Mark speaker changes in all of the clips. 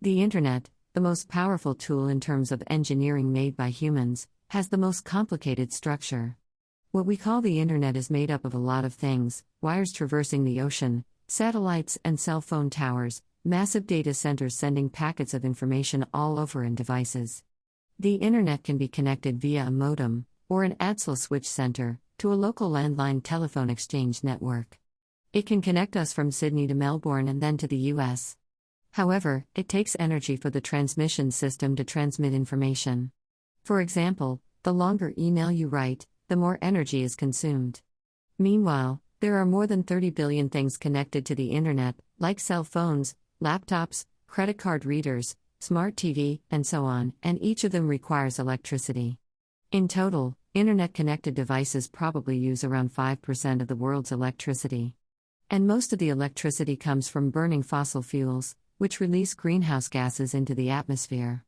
Speaker 1: The Internet, the most powerful tool in terms of engineering made by humans, has the most complicated structure. What we call the Internet is made up of a lot of things: wires traversing the ocean, satellites and cell phone towers, massive data centers sending packets of information all over, and devices. The Internet can be connected via a modem, or an ADSL switch center, to a local landline telephone exchange network. It can connect us from Sydney to Melbourne and then to the US. However, it takes energy for the transmission system to transmit information. For example, the longer email you write, the more energy is consumed. Meanwhile, there are more than 30 billion things connected to the Internet, like cell phones, laptops, credit card readers, smart TV, and so on, and each of them requires electricity. In total, Internet-connected devices probably use around 5% of the world's electricity. And most of the electricity comes from burning fossil fuels, which release greenhouse gases into the atmosphere.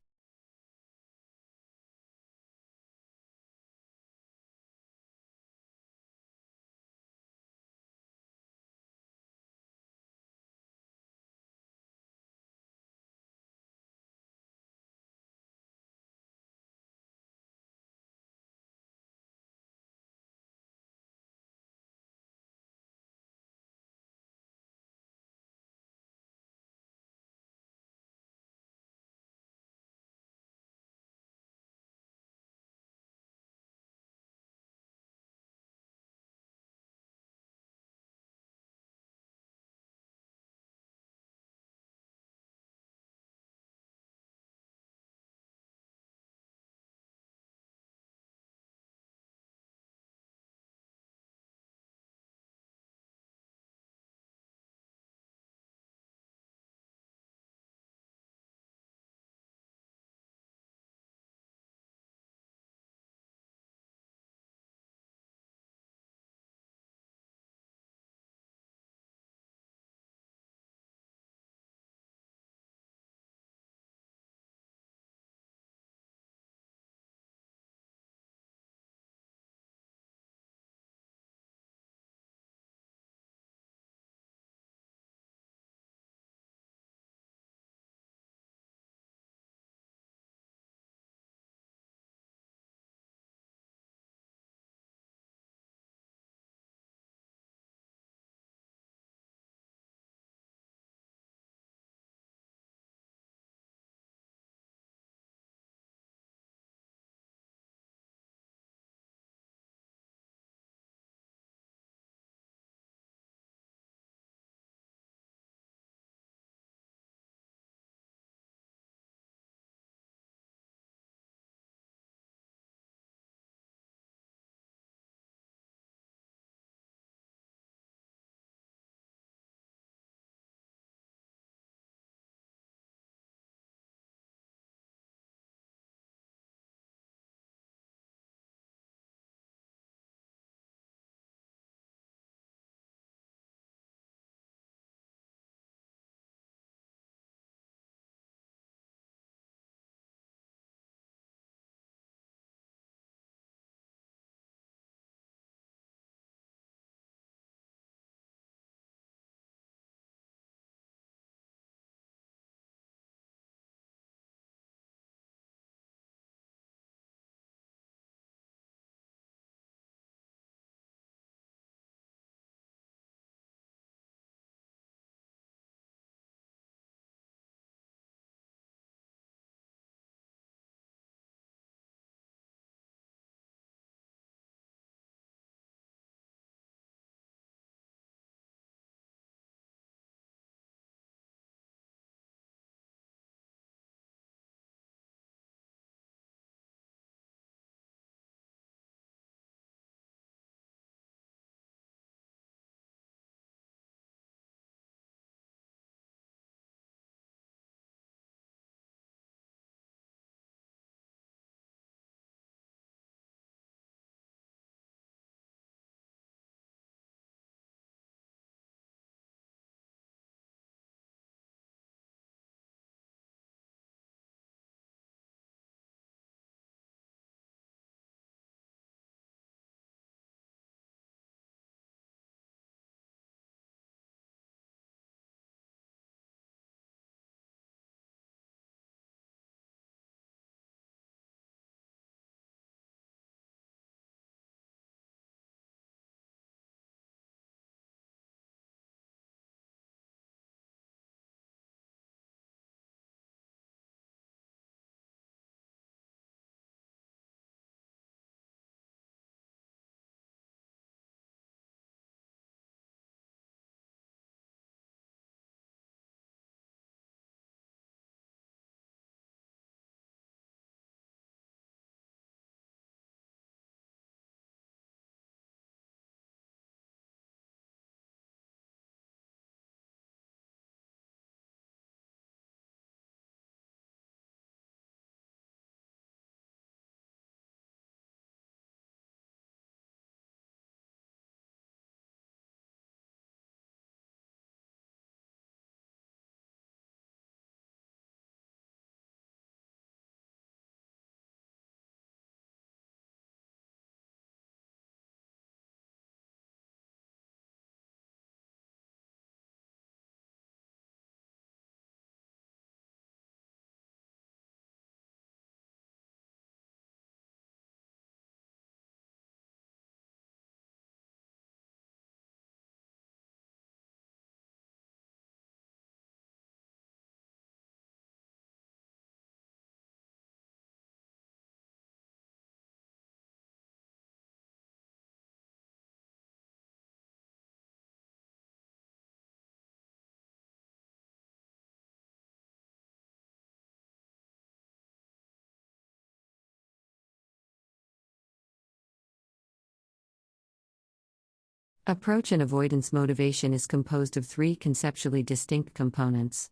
Speaker 1: Approach and avoidance motivation is composed of three conceptually distinct components.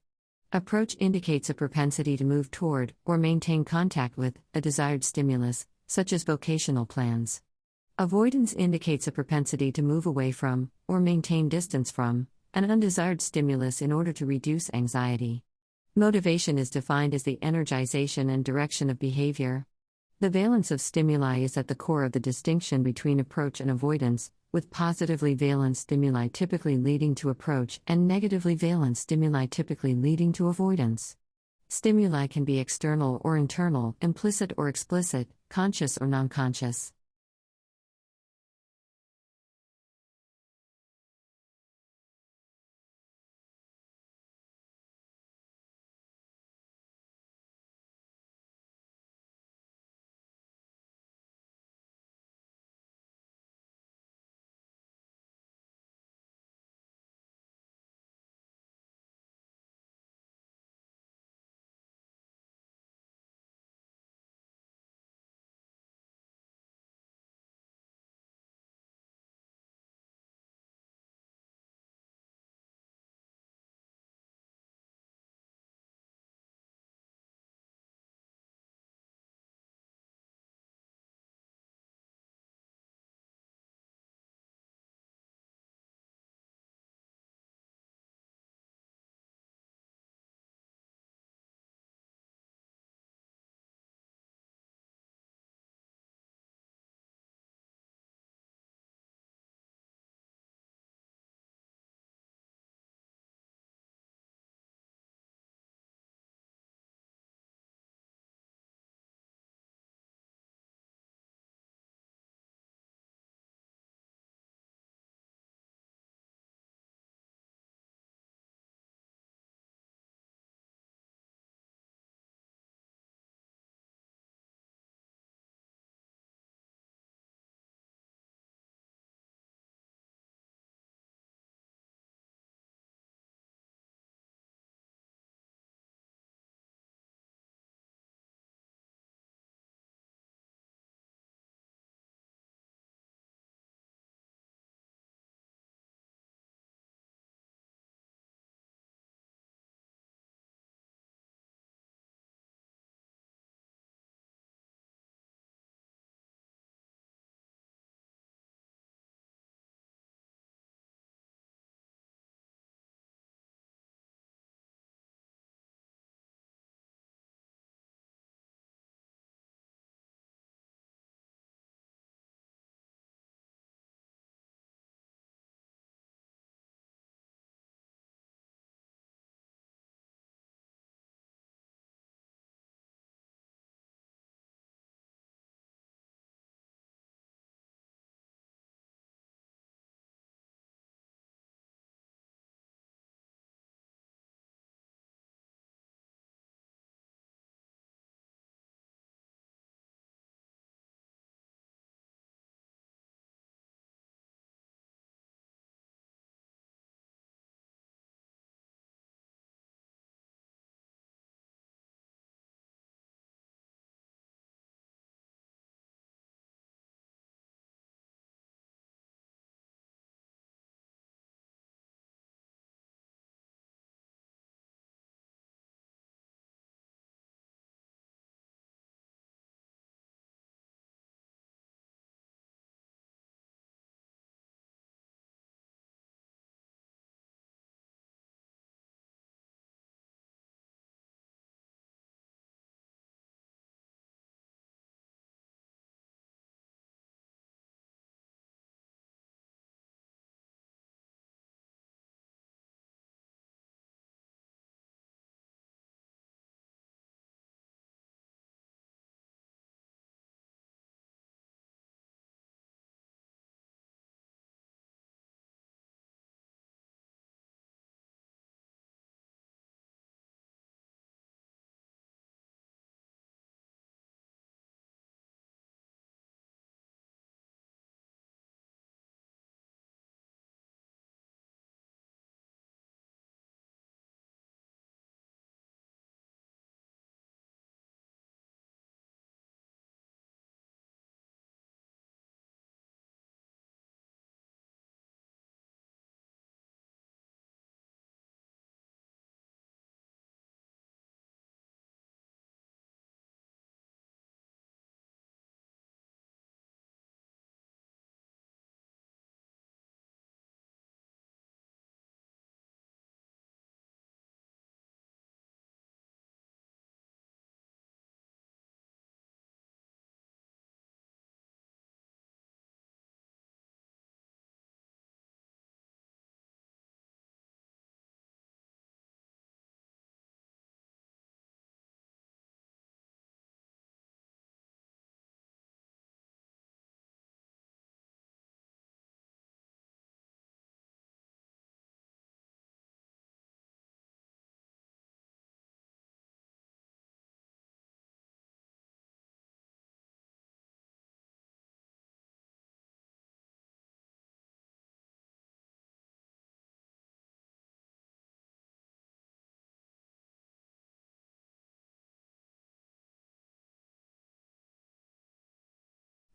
Speaker 1: Approach indicates a propensity to move toward, or maintain contact with, a desired stimulus, such as vocational plans. Avoidance indicates a propensity to move away from, or maintain distance from, an undesired stimulus in order to reduce anxiety. Motivation is defined as the energization and direction of behavior. The valence of stimuli is at the core of the distinction between approach and avoidance, with positively valent stimuli typically leading to approach and negatively valent stimuli typically leading to avoidance. Stimuli can be external or internal, implicit or explicit, conscious or non-conscious.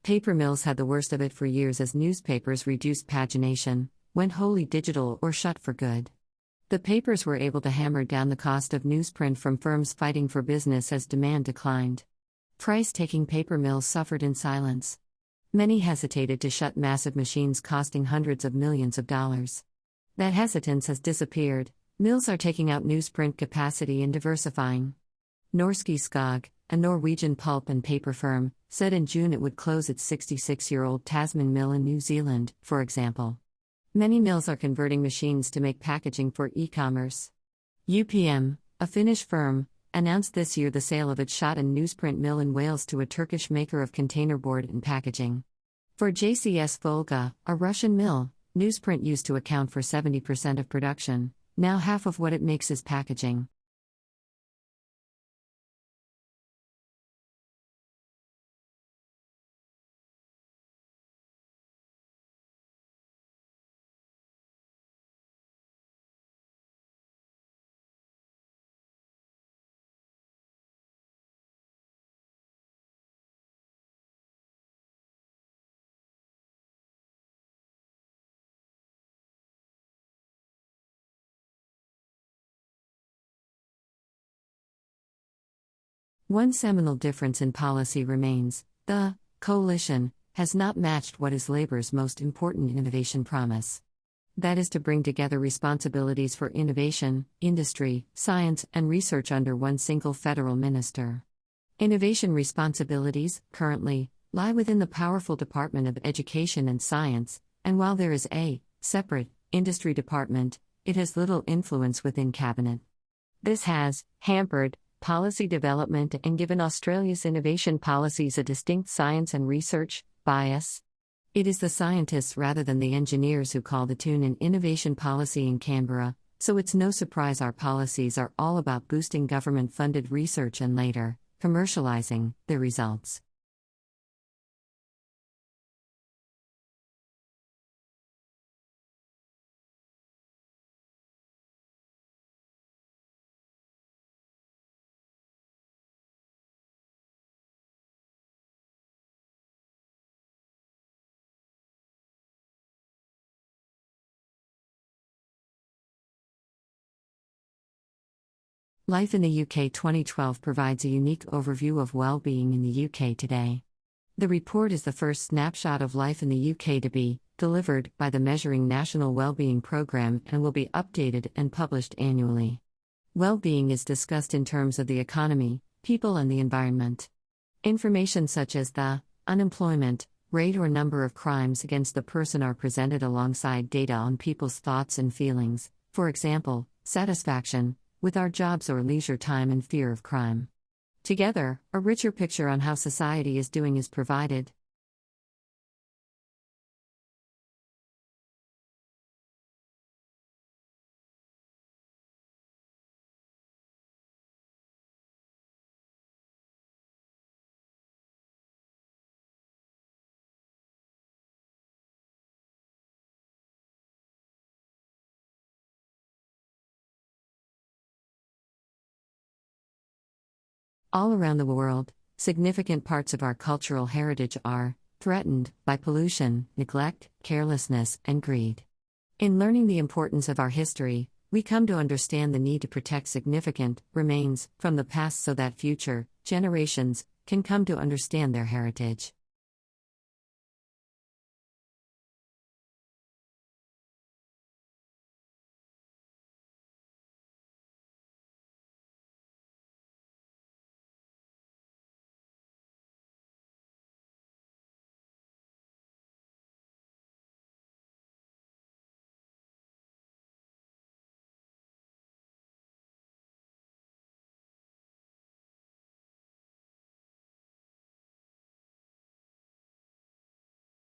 Speaker 1: Paper mills had the worst of it for years as newspapers reduced pagination, went wholly digital, or shut for good. The papers were able to hammer down the cost of newsprint from firms fighting for business as demand declined. Price-taking paper mills suffered in silence. Many hesitated to shut massive machines costing hundreds of millions of dollars. That hesitance has disappeared. Mills are taking out newsprint capacity and diversifying. Norske Skog, a Norwegian pulp and paper firm, said in June it would close its 66-year-old Tasman mill in New Zealand, for example. Many mills are converting machines to make packaging for e-commerce. UPM, a Finnish firm, announced this year the sale of its Shotton newsprint mill in Wales to a Turkish maker of containerboard and packaging. For JCS Volga, a Russian mill, newsprint used to account for 70% of production. Now half of what it makes is packaging. One seminal difference in policy remains: the coalition has not matched what is Labor's most important innovation promise. That is to bring together responsibilities for innovation, industry, science, and research under one single federal minister. Innovation responsibilities, currently, lie within the powerful Department of Education and Science, and while there is a separate industry department, it has little influence within cabinet. This has hampered policy development and given Australia's innovation policies a distinct science and research bias. It is the scientists rather than the engineers who call the tune in innovation policy in Canberra, so it's no surprise our policies are all about boosting government-funded research and later, commercializing the results. Life in the UK 2012 provides a unique overview of well-being in the UK today. The report is the first snapshot of life in the UK to be delivered by the Measuring National Wellbeing Programme and will be updated and published annually. Well-being is discussed in terms of the economy, people and the environment. Information such as the unemployment rate or number of crimes against the person are presented alongside data on people's thoughts and feelings, for example, satisfaction with our jobs or leisure time and fear of crime. Together, a richer picture on how society is doing is provided. All around the world, significant parts of our cultural heritage are threatened by pollution, neglect, carelessness, and greed. In learning the importance of our history, we come to understand the need to protect significant remains from the past so that future generations can come to understand their heritage.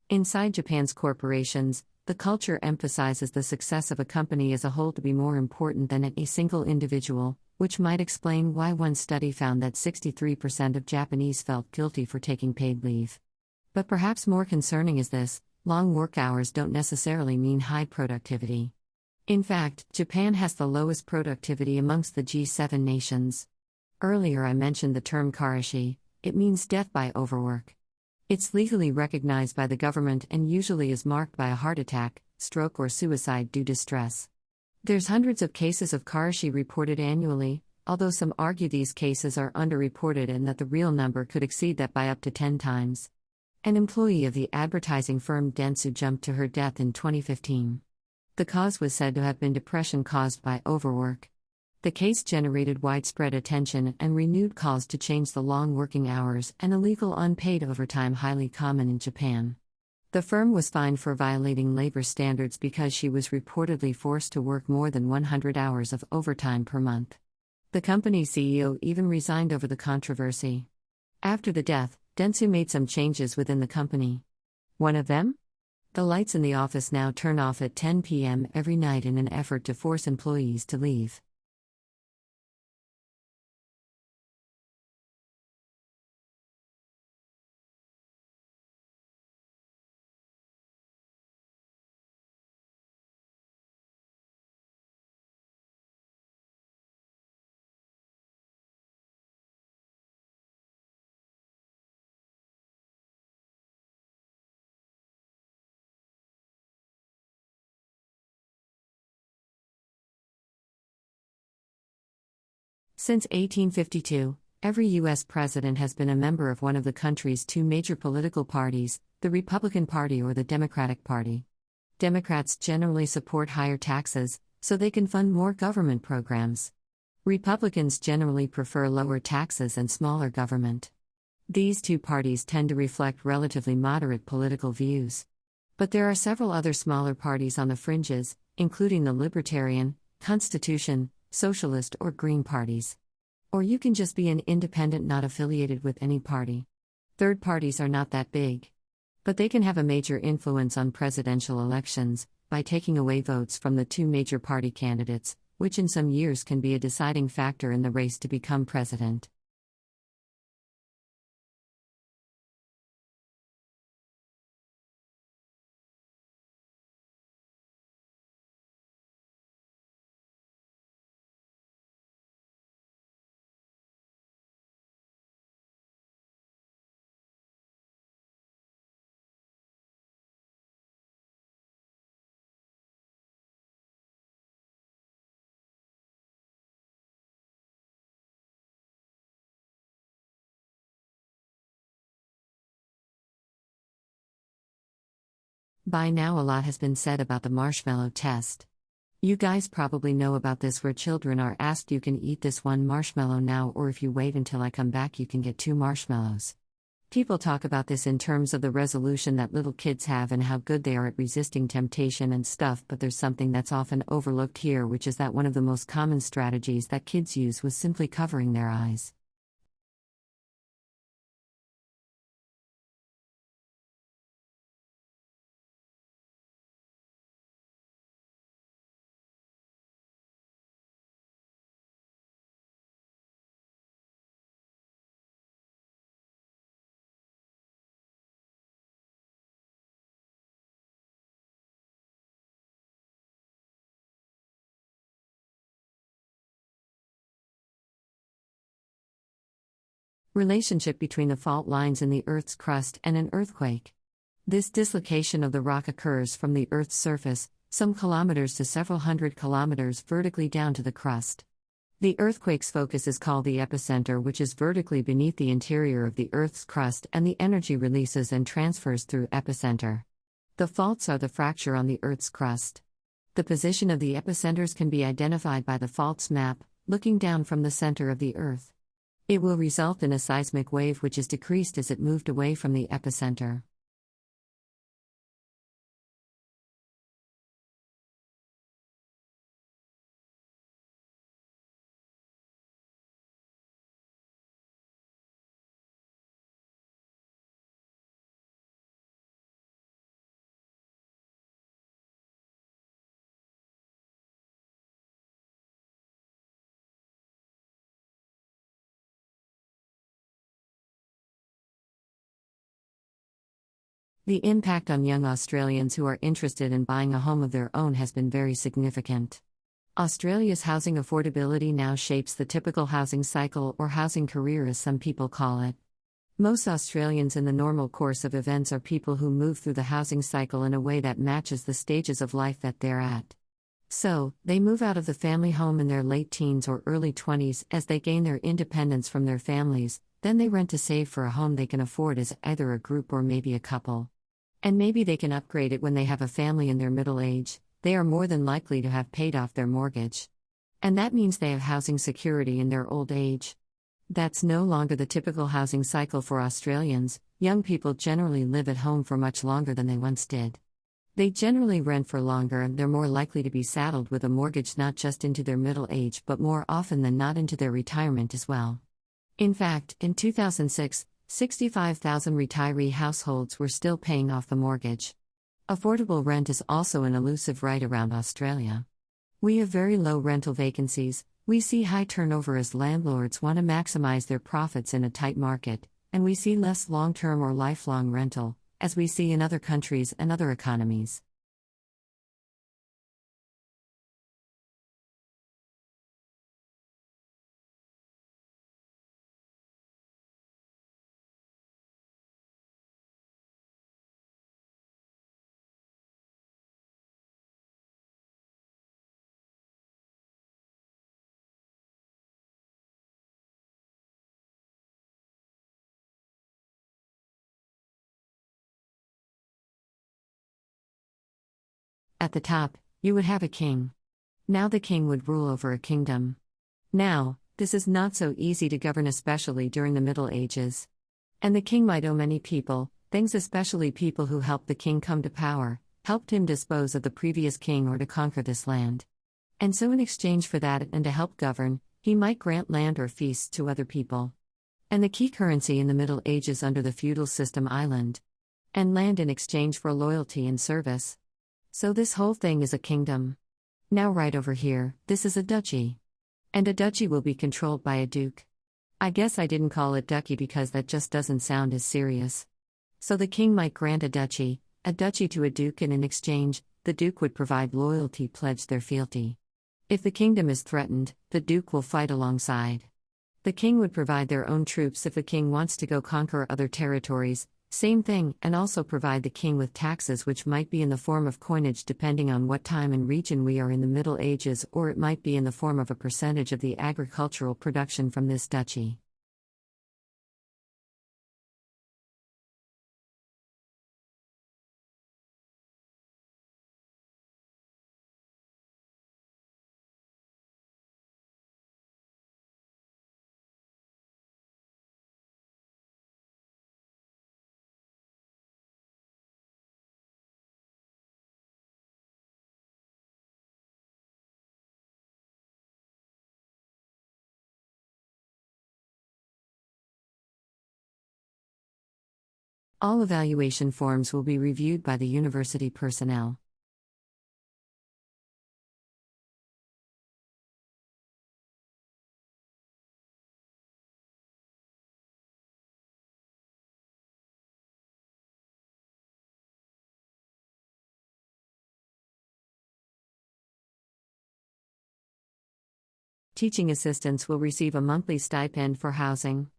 Speaker 1: Inside Japan's corporations, the culture emphasizes the success of a company as a whole to be more important than a single individual, which might explain why one study found that 63% of Japanese felt guilty for taking paid leave. But perhaps more concerning is this: long work hours don't necessarily mean high productivity. In fact, Japan has the lowest productivity amongst the G7 nations. Earlier I mentioned the term karashi. It means death by overwork. It's legally recognized by the government and usually is marked by a heart attack, stroke, or suicide due to stress. There's hundreds of cases of karashi reported annually, although some argue these cases are underreported and that the real number could exceed that by up to 10 times. An employee of the advertising firm Dentsu jumped to her death in 2015. The cause was said to have been depression caused by overwork. The case generated widespread attention and renewed calls to change the long working hours and illegal unpaid overtime highly common in Japan. The firm was fined for violating labor standards because she was reportedly forced to work more than 100 hours of overtime per month. The company's CEO even resigned over the controversy. After the death, Dentsu made some changes within the company. One of them? The lights in the office now turn off at 10 p.m. every night in an effort to force employees to leave. Since 1852, every U.S. president has been a member of one of the country's two major political parties, the Republican Party or the Democratic Party. Democrats generally support higher taxes, so they can fund more government programs. Republicans generally prefer lower taxes and smaller government. These two parties tend to reflect relatively moderate political views. But there are several other smaller parties on the fringes, including the Libertarian, Constitution, Socialist or Green parties. Or you can just be an independent not affiliated with any party. Third parties are not that big. But they can have a major influence on presidential elections, by taking away votes from the two major party candidates, which in some years can be a deciding factor in the race to become president. By now, a lot has been said about the marshmallow test. You guys probably know about this, where children are asked, you can eat this one marshmallow now, or if you wait until I come back, you can get 2 marshmallows. People talk about this in terms of the resolution that little kids have and how good they are at resisting temptation and stuff, but there's something that's often overlooked here, which is that one of the most common strategies that kids use was simply covering their eyes. Relationship between the fault lines in the Earth's crust and an earthquake. This dislocation of the rock occurs from the Earth's surface, some kilometers to several hundred kilometers vertically down to the crust. The earthquake's focus is called the epicenter, which is vertically beneath the interior of the Earth's crust, and the energy releases and transfers through epicenter. The faults are the fracture on the Earth's crust. The position of the epicenters can be identified by the faults map, looking down from the center of the Earth. It will result in a seismic wave which is decreased as it moved away from the epicenter. The impact on young Australians who are interested in buying a home of their own has been very significant. Australia's housing affordability now shapes the typical housing cycle, or housing career as some people call it. Most Australians in the normal course of events are people who move through the housing cycle in a way that matches the stages of life that they're at. So, they move out of the family home in their late teens or early 20s as they gain their independence from their families, then they rent to save for a home they can afford as either a group or maybe a couple. And maybe they can upgrade it when they have a family in their middle age, they are more than likely to have paid off their mortgage. And that means they have housing security in their old age. That's no longer the typical housing cycle for Australians. Young people generally live at home for much longer than they once did. They generally rent for longer and they're more likely to be saddled with a mortgage not just into their middle age but more often than not into their retirement as well. In fact, in 2006, 65,000 retiree households were still paying off the mortgage. Affordable rent is also an elusive right around Australia. We have very low rental vacancies, we see high turnover as landlords want to maximize their profits in a tight market, and we see less long-term or lifelong rental, as we see in other countries and other economies. At the top, you would have a king. Now the king would rule over a kingdom. Now, this is not so easy to govern, especially during the Middle Ages. And the king might owe many people, things, especially people who helped the king come to power, helped him dispose of the previous king or to conquer this land. And so in exchange for that and to help govern, he might grant land or feasts to other people. And the key currency in the Middle Ages under the feudal system, island. And land in exchange for loyalty and service. So this whole thing is a kingdom. Now right over here, this is a duchy. And a duchy will be controlled by a duke. I guess I didn't call it duchy because that just doesn't sound as serious. So the king might grant a duchy to a duke, and in exchange, the duke would provide loyalty, pledge their fealty. If the kingdom is threatened, the duke will fight alongside. The king would provide their own troops if the king wants to go conquer other territories, same thing, and also provide the king with taxes, which might be in the form of coinage depending on what time and region we are in the Middle Ages, or it might be in the form of a percentage of the agricultural production from this duchy. All evaluation forms will be reviewed by the university personnel. Teaching assistants will receive a monthly stipend for housing.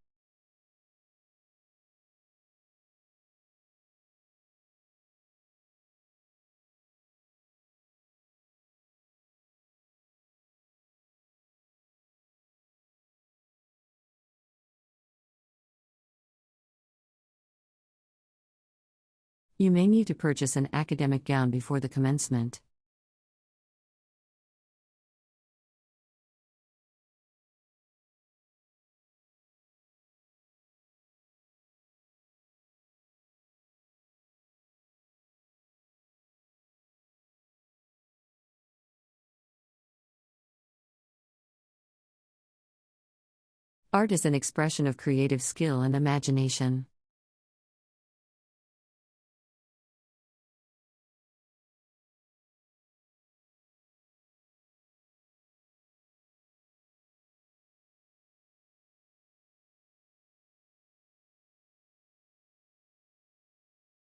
Speaker 1: You may need to purchase an academic gown before the commencement. Art is an expression of creative skill and imagination.